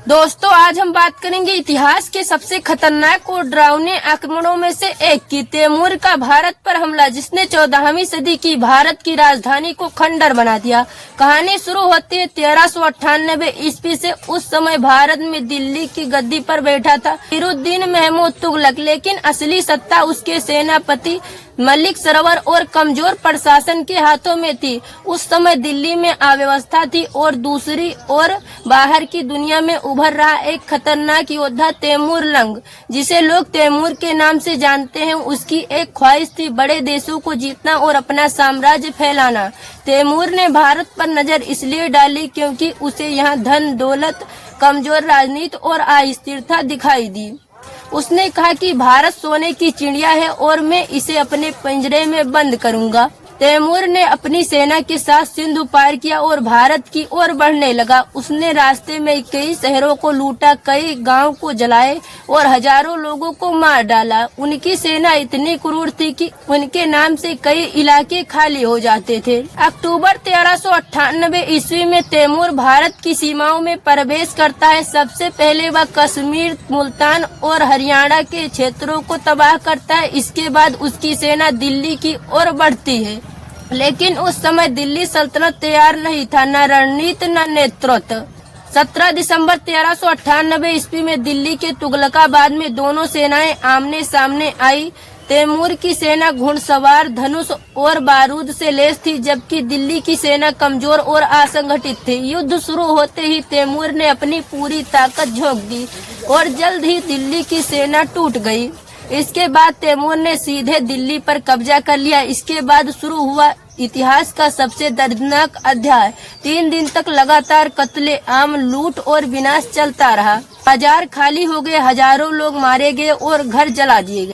दोस्तों, आज हम बात करेंगे इतिहास के सबसे खतरनाक और डरावने आक्रमणों में से एक की तैमूर का भारत पर हमला, जिसने 14वीं सदी की भारत की राजधानी को खंडर बना दिया। कहानी शुरू होती है 1398 ईस्वी से। उस समय भारत में दिल्ली की गद्दी पर बैठा था नसीरुद्दीन महमूद तुगलक, लेकिन असली सत्ता उसके सेनापति मलिक सरवर और कमजोर प्रशासन के हाथों में थी। उस समय दिल्ली में अव्यवस्था थी और दूसरी ओर बाहर की दुनिया में उभर रहा एक खतरनाक योद्धा तैमूर लंग, जिसे लोग तैमूर के नाम से जानते हैं। उसकी एक ख्वाहिश थी बड़े देशों को जीतना और अपना साम्राज्य फैलाना। तैमूर ने भारत पर नजर इसलिए डाली क्योंकि उसे यहाँ धन दौलत, कमजोर राजनीति और अस्थिरता दिखाई दी। उसने कहा कि भारत सोने की चिड़िया है और मैं इसे अपने पिंजरे में बंद करूंगा। तैमूर ने अपनी सेना के साथ सिंधु पार किया और भारत की ओर बढ़ने लगा। उसने रास्ते में कई शहरों को लूटा, कई गांव को जलाए और हजारों लोगों को मार डाला। उनकी सेना इतनी क्रूर थी कि उनके नाम से कई इलाके खाली हो जाते थे। अक्टूबर 1398 ईस्वी में तैमूर भारत की सीमाओं में प्रवेश करता है। सबसे पहले वह कश्मीर, मुल्तान और हरियाणा के क्षेत्रों को तबाह करता है। इसके बाद उसकी सेना दिल्ली की ओर बढ़ती है, लेकिन उस समय दिल्ली सल्तनत तैयार नहीं था, न रणनीति न नेतृत्व। 17 दिसंबर 1398 ईस्वी में दिल्ली के तुगलकाबाद में दोनों सेनाएं आमने सामने आई। तैमूर की सेना घुड़सवार, धनुष और बारूद से लैस थी, जबकि दिल्ली की सेना कमजोर और असंगठित थी। युद्ध शुरू होते ही तैमूर ने अपनी पूरी ताकत झोंक दी और जल्द ही दिल्ली की सेना टूट गई। इसके बाद तैमूर ने सीधे दिल्ली पर कब्जा कर लिया। इसके बाद शुरू हुआ इतिहास का सबसे दर्दनाक अध्याय। 3 दिन तक लगातार कत्ले आम, लूट और विनाश चलता रहा। बाजार खाली हो गए, हजारों लोग मारे गए और घर जला दिए गए।